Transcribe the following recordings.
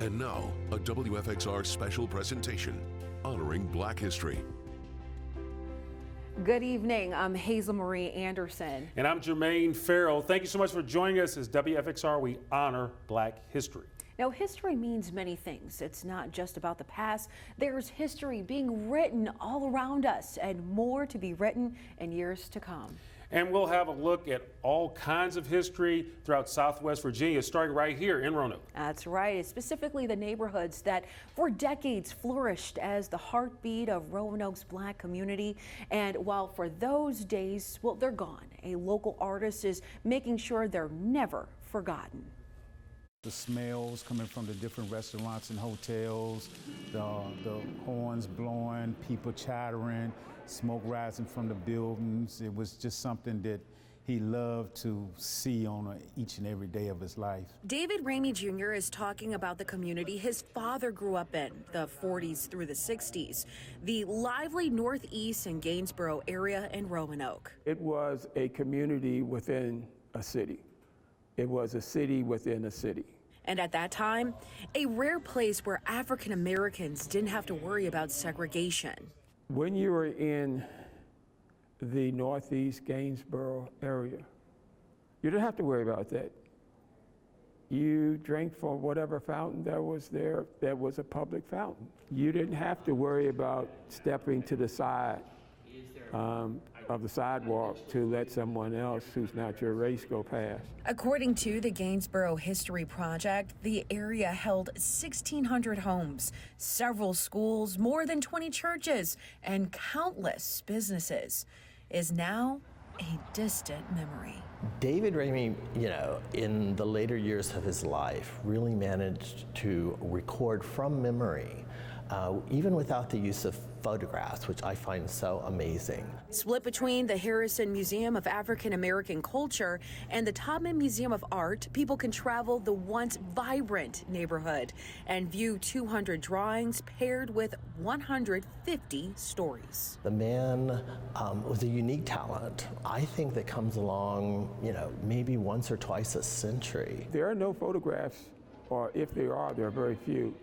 And now, a WFXR special presentation honoring Black history. Good evening. I'm Hazelmarie Anderson. And I'm Jermaine Ferrell. Thank you so much for joining us as WFXR. We honor Black history. Now, history means many things. It's not just about the past. There's history being written all around us and more to be written in years to come. And we'll have a look at all kinds of history throughout Southwest Virginia, starting right here in Roanoke. That's right, specifically the neighborhoods that for decades flourished as the heartbeat of Roanoke's Black community. And while for those days, well, they're gone, a local artist is making sure they're never forgotten. The smells coming from the different restaurants and hotels, the horns blowing, people chattering, smoke rising from the buildings. It was just something that he loved to see on each and every day of his life. David Ramey Jr. is talking about the community his father grew up in, the 40s through the 60s, the lively Northeast and Gainesboro area in Roanoke. It was a community within a city. It was a city within a city. And at that time, a rare place where African Americans didn't have to worry about segregation. When you were in the Northeast Gainesboro area, you didn't have to worry about that. You drank from whatever fountain that was there that was a public fountain. You didn't have to worry about stepping to the side of the sidewalk to let someone else who's not your race go past. According to the Gainesboro History Project, the area held 1,600 homes, several schools, more than 20 churches, and countless businesses. Is now a distant memory. David Ramey, in the later years of his life, really managed to record from memory, even without the use of photographs, which I find so amazing. Split between the Harrison Museum of African American Culture and the Taubman Museum of Art, people can travel the once vibrant neighborhood and view 200 drawings paired with 150 stories. The man was a unique talent, I think, that comes along, maybe once or twice a century. There are no photographs, or if there are very few,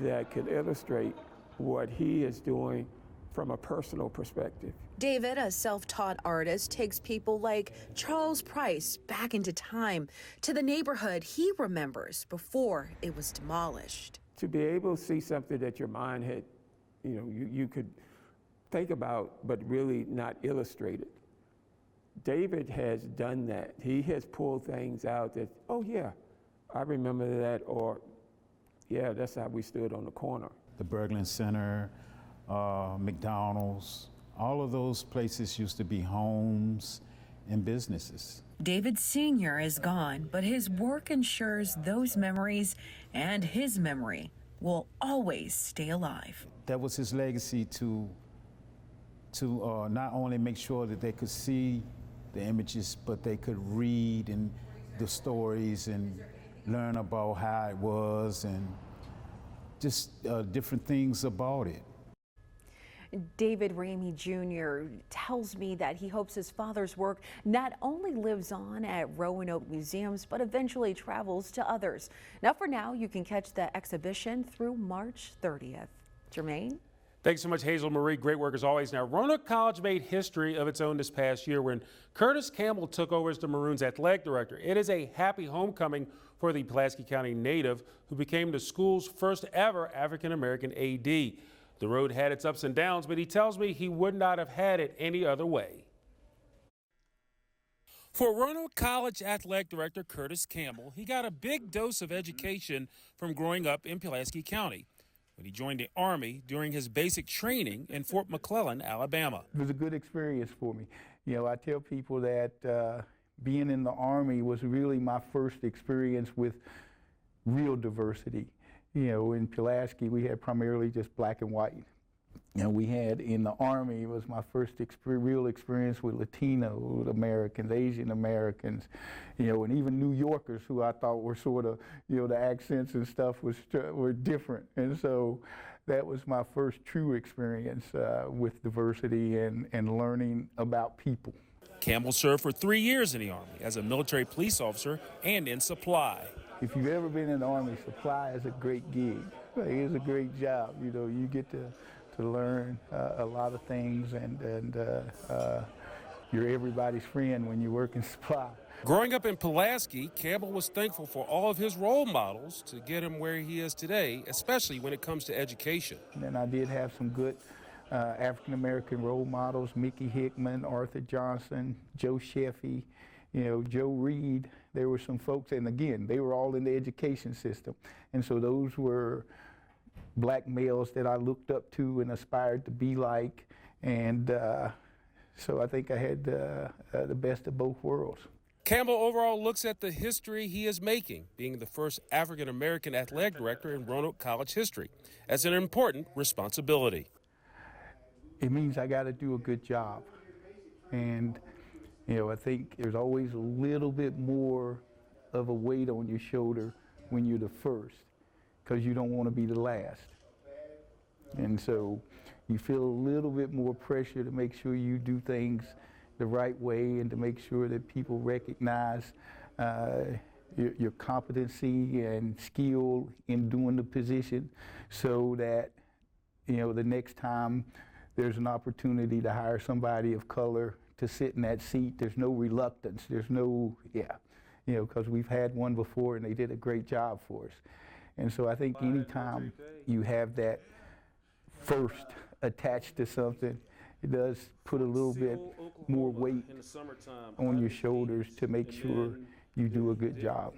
that could illustrate what he is doing from a personal perspective. David, a self-taught artist, takes people like Charles Price back into time to the neighborhood he remembers before it was demolished. To be able to see something that your mind had, you could think about, but really not illustrate it. David has done that. He has pulled things out that, oh yeah, I remember that, or yeah, that's how we stood on the corner. The Berglund Center, McDonald's, all of those places used to be homes and businesses. David Sr. is gone, but his work ensures those memories and his memory will always stay alive. That was his legacy to not only make sure that they could see the images, but they could read and the stories and learn about how it was and just different things about it. David Ramey Jr. tells me that he hopes his father's work not only lives on at Roanoke museums, but eventually travels to others. Now, for now, you can catch the exhibition through March 30th. Jermaine? Thanks so much, Hazelmarie. Great work as always. Now, Roanoke College made history of its own this past year when Curtis Campbell took over as the Maroons athletic director. It is a happy homecoming for the Pulaski County native who became the school's first ever African-American AD. The road had its ups and downs, but he tells me he would not have had it any other way. For Roanoke College athletic director Curtis Campbell, he got a big dose of education from growing up in Pulaski County when he joined the Army during his basic training in Fort McClellan, Alabama. It was a good experience for me. I tell people that being in the Army was really my first experience with real diversity. In Pulaski, we had primarily just black and white. We had in the Army, it was my first real experience with Latino Americans, Asian Americans, and even New Yorkers who I thought were sort of, the accents and stuff were different. And so that was my first true experience with diversity and learning about people. Campbell served for 3 years in the Army as a military police officer and in supply. if you've ever been in the Army, supply is a great gig. Like, it's a great job. You know, you get to learn a lot of things, and you're everybody's friend when you work in supply. Growing up in Pulaski, Campbell was thankful for all of his role models to get him where he is today, especially when it comes to education. And I did have some good African-American role models: Mickey Hickman, Arthur Johnson, Joe Sheffey, you know, Joe Reed. There were some folks, and again, they were all in the education system. And so those were black males that I looked up to and aspired to be like. And so I think I had the best of both worlds. Campbell overall looks at the history he is making, being the first African-American athletic director in Roanoke College history, as an important responsibility. It means I got to do a good job. And, you know, I think there's always a little bit more of a weight on your shoulder when you're the first, because you don't want to be the last. And so you feel a little bit more pressure to make sure you do things the right way and to make sure that people recognize your competency and skill in doing the position, so that, you know, the next time there's an opportunity to hire somebody of color to sit in that seat, there's no reluctance, there's no, you know, because we've had one before and they did a great job for us. And so I think anytime you have that first attached to something, it does put a little bit more weight on your shoulders to make sure you do a good job.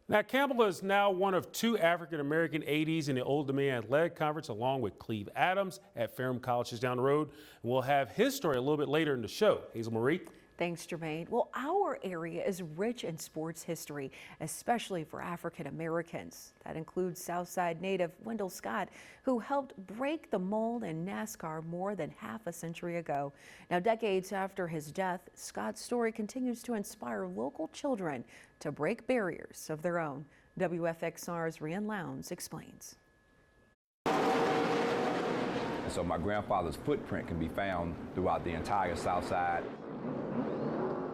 Now, Campbell is now one of 2 African-American ADs in the Old Dominion Athletic Conference, along with Cleve Adams at Ferrell College just down the road. We'll have his story a little bit later in the show. Hazelmarie. Thanks, Jermaine. Well, our area is rich in sports history, especially for African Americans. That includes Southside native Wendell Scott, who helped break the mold in NASCAR more than half a century ago. Now, decades after his death, Scott's story continues to inspire local children to break barriers of their own. WFXR's Rian Lowndes explains. So my grandfather's footprint can be found throughout the entire South Side.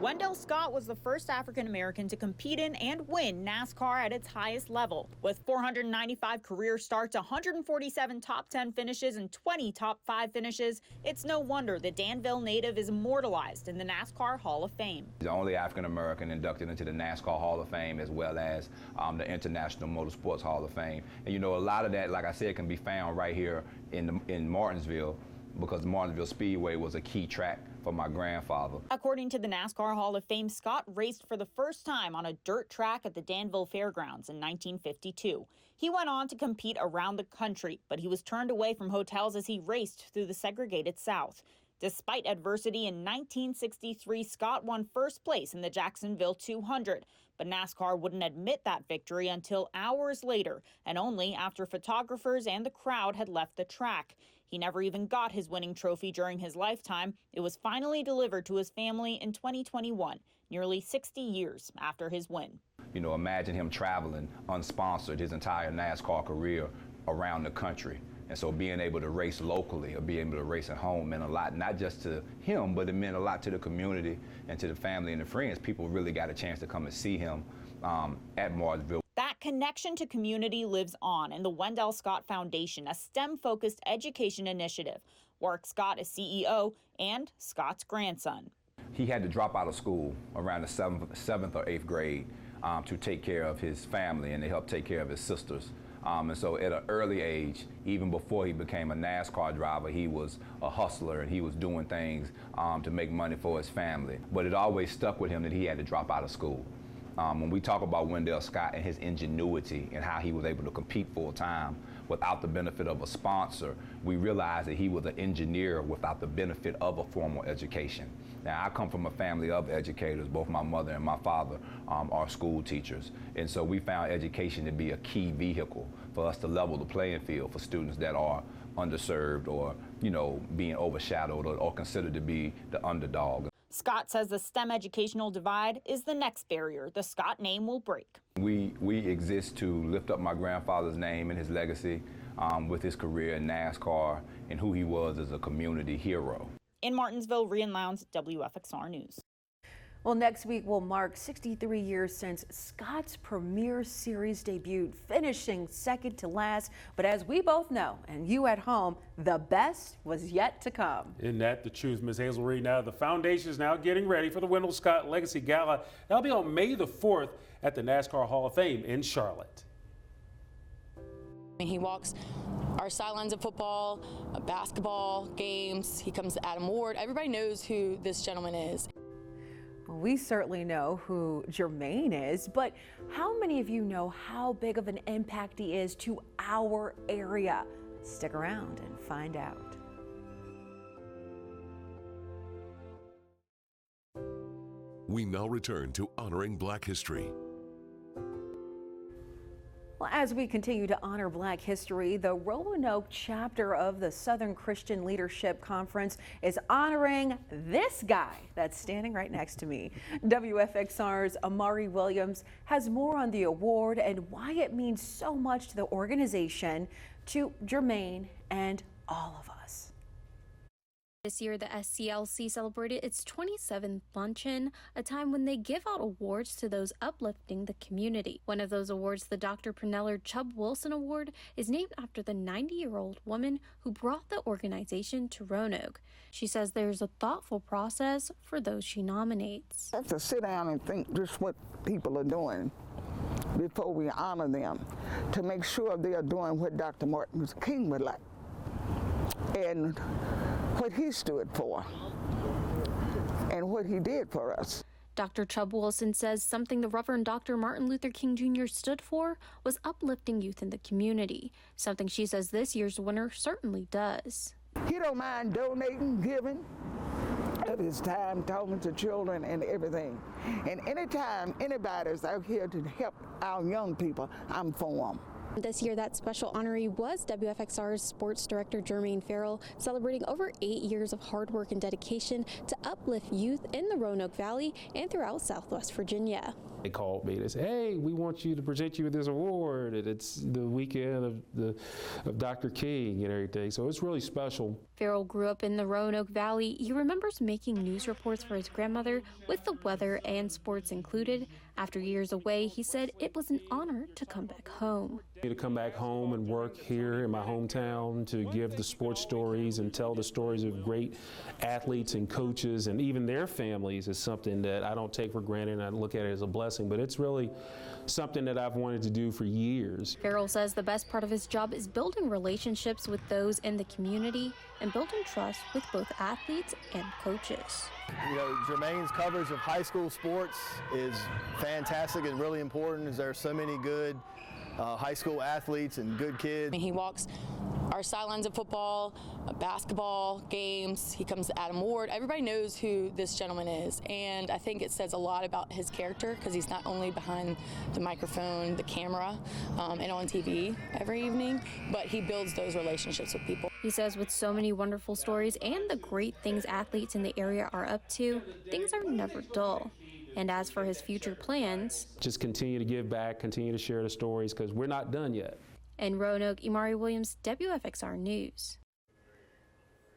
Wendell Scott was the first African-American to compete in and win NASCAR at its highest level. With 495 career starts, 147 top 10 finishes, and 20 top 5 finishes, it's no wonder the Danville native is immortalized in the NASCAR Hall of Fame. He's the only African-American inducted into the NASCAR Hall of Fame, as well as the International Motorsports Hall of Fame. And you know, a lot of that, like I said, can be found right here in Martinsville, because the Martinsville Speedway was a key track for my grandfather. According to the NASCAR Hall of Fame, Scott raced for the first time on a dirt track at the Danville Fairgrounds in 1952. He went on to compete around the country, but he was turned away from hotels as he raced through the segregated South. Despite adversity, in 1963, Scott won first place in the Jacksonville 200. But NASCAR wouldn't admit that victory until hours later, and only after photographers and the crowd had left the track. He never even got his winning trophy during his lifetime. It was finally delivered to his family in 2021, nearly 60 years after his win. You know, imagine him traveling unsponsored his entire NASCAR career around the country. And so being able to race locally or being able to race at home meant a lot, not just to him, but it meant a lot to the community and to the family and the friends. People really got a chance to come and see him at Martinsville. That connection to community lives on in the Wendell Scott Foundation, a STEM-focused education initiative. Warwick Scott is CEO and Scott's grandson. He had to drop out of school around the 7th or 8th grade to take care of his family and to help take care of his sisters. And so at an early age, even before he became a NASCAR driver, he was a hustler and he was doing things to make money for his family. But it always stuck with him that he had to drop out of school. When we talk about Wendell Scott and his ingenuity and how he was able to compete full time without the benefit of a sponsor, we realize that he was an engineer without the benefit of a formal education. Now, I come from a family of educators. Both my mother and my father are school teachers. And so we found education to be a key vehicle for us to level the playing field for students that are underserved or, you know, being overshadowed or considered to be the underdog. Scott says the STEM educational divide is the next barrier the Scott name will break. We exist to lift up my grandfather's name and his legacy with his career in NASCAR and who he was as a community hero. In Martinsville, Rian Lowndes, WFXR News. Well, next week will mark 63 years since Scott's premier series debuted, finishing second to last. But as we both know, and you at home, the best was yet to come. Isn't that the truth, Ms. Hazelmarie? Now, the foundation is now getting ready for the Wendell Scott Legacy Gala. That'll be on May the 4th at the NASCAR Hall of Fame in Charlotte. He walks our sidelines of football, basketball, games. He comes to Adam Ward. Everybody knows who this gentleman is. We certainly know who Jermaine is, but how many of you know how big of an impact he is to our area? Stick around and find out. We now return to Honoring Black History. Well, as we continue to honor Black history, the Roanoke chapter of the Southern Christian Leadership Conference is honoring this guy that's standing right next to me. WFXR's Amari Williams has more on the award and why it means so much to the organization, to Jermaine, and all of us. This year, the SCLC celebrated its 27th luncheon, a time when they give out awards to those uplifting the community. One of those awards, the Dr. Pernell Chubb Wilson Award, is named after the 90-year-old woman who brought the organization to Roanoke. She says there's a thoughtful process for those she nominates. I have to sit down and think just what people are doing before we honor them, to make sure they are doing what Dr. Martin Luther King would like and what he stood for and what he did for us. Dr. Chubb Wilson says something the Reverend Dr. Martin Luther King Jr. stood for was uplifting youth in the community, something she says this year's winner certainly does. He don't mind donating, giving of his time, talking to children and everything. And anytime anybody's out here to help our young people, I'm for them. This year, that special honoree was WFXR's sports director, Jermaine Ferrell, celebrating over 8 years of hard work and dedication to uplift youth in the Roanoke Valley and throughout Southwest Virginia. They called me. They said, "Hey, we want you to present you with this award, and it's the weekend of Dr. King and everything." So it's really special. Ferrell grew up in the Roanoke Valley. He remembers making news reports for his grandmother with the weather and sports included. After years away, he said it was an honor to come back home. To come back home and work here in my hometown to give the sports stories and tell the stories of great athletes and coaches and even their families is something that I don't take for granted, and I look at it as a blessing, but it's really something that I've wanted to do for years. Ferrell says the best part of his job is building relationships with those in the community and building trust with both athletes and coaches. You know, Jermaine's coverage of high school sports is fantastic and really important, as there are so many good high school athletes and good kids. He walks our sidelines of football, basketball, games. He comes to Adam Ward. Everybody knows who this gentleman is, and I think it says a lot about his character, because he's not only behind the microphone, the camera, and on TV every evening, but he builds those relationships with people. He says with so many wonderful stories and the great things athletes in the area are up to, things are never dull. And as for his future plans, just continue to give back, continue to share the stories, because we're not done yet. In Roanoke, Amari Williams, WFXR News.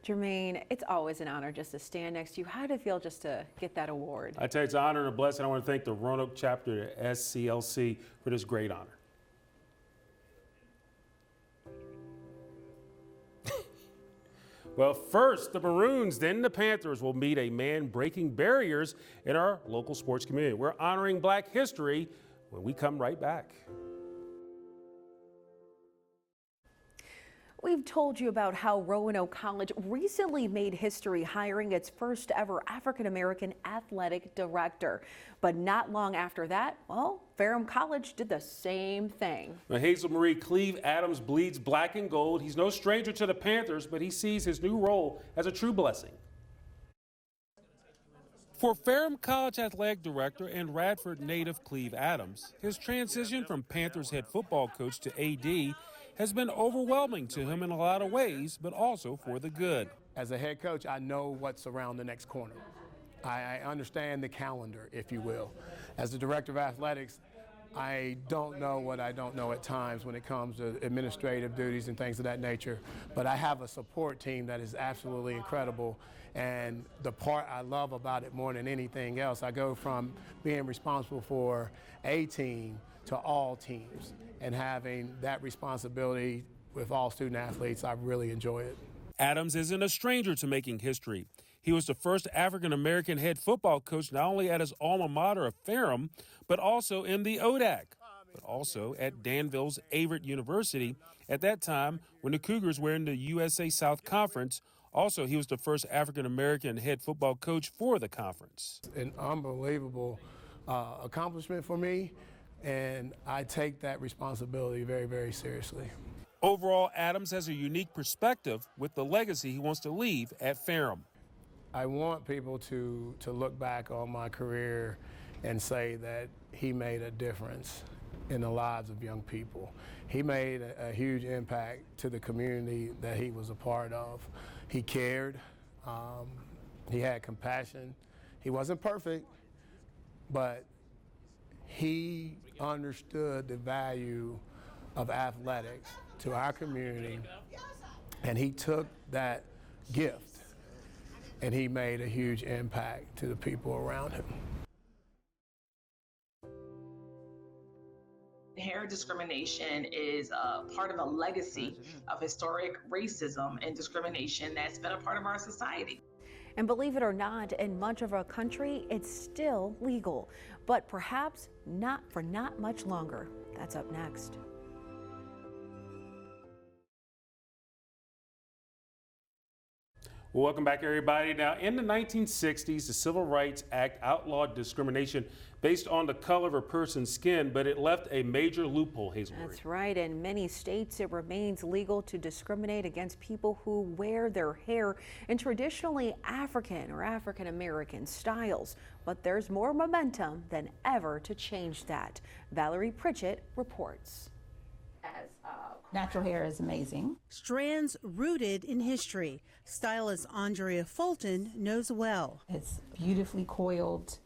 Jermaine, it's always an honor just to stand next to you. How did it feel just to get that award? I tell you, it's an honor and a blessing. I want to thank the Roanoke chapter, the SCLC, for this great honor. Well, first the Maroons, then the Panthers will meet a man breaking barriers in our local sports community. We're honoring Black history when we come right back. We've told you about how Roanoke College recently made history hiring its first ever African-American athletic director. But not long after that, well, Ferrell College did the same thing. Now, Hazelmarie, Cleve Adams bleeds black and gold. He's no stranger to the Panthers, but he sees his new role as a true blessing. For Ferrell College athletic director and Radford native Cleve Adams, his transition from Panthers head football coach to AD has been overwhelming to him in a lot of ways, but also for the good. As a head coach, I know what's around the next corner. I understand the calendar, if you will. As the director of athletics, I don't know what I don't know at times when it comes to administrative duties and things of that nature, but I have a support team that is absolutely incredible. And the part I love about it more than anything else, I go from being responsible for a team to all teams, and having that responsibility with all student athletes, I really enjoy it. Adams isn't a stranger to making history. He was the first African-American head football coach not only at his alma mater of Ferrell, but also in the ODAC, but also at Danville's Averett University at that time when the Cougars were in the USA South Conference. Also, he was the first African-American head football coach for the conference. An unbelievable accomplishment for me, and I take that responsibility very, very seriously. Overall, Adams has a unique perspective with the legacy he wants to leave at Ferrell. I want people to look back on my career and say that he made a difference in the lives of young people. He made a huge impact to the community that he was a part of. He cared, he had compassion. He wasn't perfect, but he understood the value of athletics to our community, and he took that gift and he made a huge impact to the people around him. Hair discrimination is part of a legacy of historic racism and discrimination that's been a part of our society. And believe it or not, in much of our country, it's still legal, but perhaps not for not much longer. That's up next. Well, welcome back, everybody. Now, in the 1960s, the Civil Rights Act outlawed discrimination based on the color of a person's skin, but it left a major loophole, Hazelmarie. That's right. In many states, it remains legal to discriminate against people who wear their hair in traditionally African or African American styles. But there's more momentum than ever to change that. Valerie Pritchett reports. Natural hair is amazing. Strands rooted in history. Stylist Andrea Fulton knows well. It's beautifully coiled,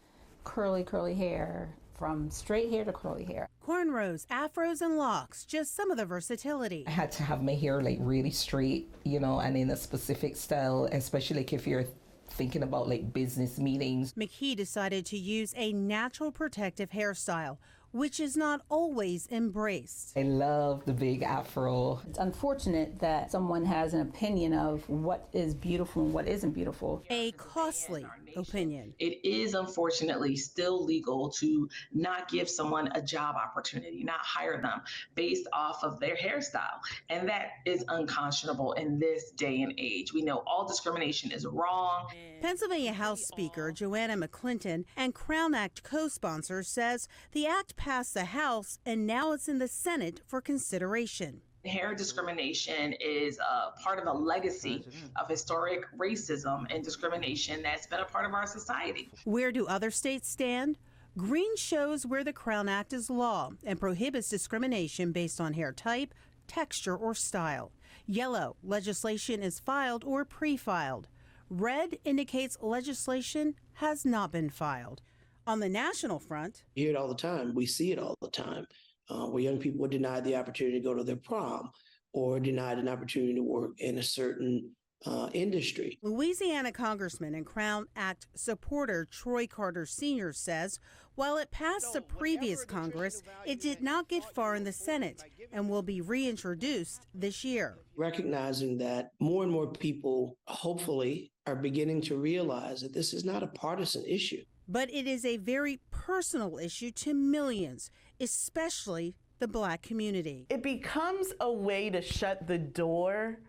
curly hair, from straight hair to curly hair. Cornrows, afros, and locks, just some of the versatility. I had to have my hair like really straight, you know, and in a specific style, especially like if you're thinking about like business meetings. McKee decided to use a natural protective hairstyle, which is not always embraced. I love the big afro. It's unfortunate that someone has an opinion of what is beautiful and what isn't beautiful. A costly opinion. It is unfortunately still legal to not give someone a job opportunity, not hire them based off of their hairstyle. And that is unconscionable in this day and age. We know all discrimination is wrong. Pennsylvania House Speaker Joanna McClinton and Crown Act co-sponsor says the act passed the House and now it's in the Senate for consideration. Hair discrimination is part of a legacy of historic racism and discrimination that's been a part of our society. Where do other states stand? Green shows where the Crown Act is law and prohibits discrimination based on hair type, texture, or style. Yellow, legislation is filed or pre-filed. Red indicates legislation has not been filed. On the national front, you hear it all the time. We see it all the time. Where young people are denied the opportunity to go to their prom or denied an opportunity to work in a certain industry. Louisiana Congressman and Crown Act supporter Troy Carter Sr. says while it passed the previous Congress, it did not get far in the Senate and will be reintroduced this year. Recognizing that more and more people, hopefully, are beginning to realize that this is not a partisan issue. But it is a very personal issue to millions, especially the Black community. It becomes a way to shut the door.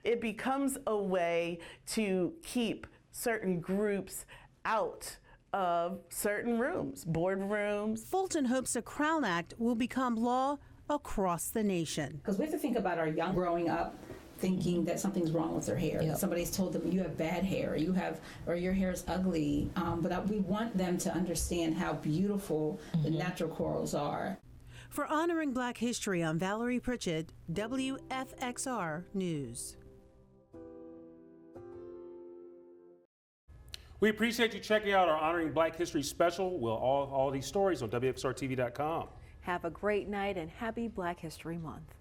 It becomes a way to keep certain groups out of certain rooms, boardrooms. Fulton hopes the Crown Act will become law across the nation. Because we have to think about our young growing up thinking that something's wrong with their hair. Yep. Somebody's told them you have bad hair, or your hair is ugly. But we want them to understand how beautiful the natural corals are. For Honoring Black History, I'm Valerie Pritchett, WFXR News. We appreciate you checking out our Honoring Black History special. We'll all these stories on WFXRTV.com. Have a great night and happy Black History Month.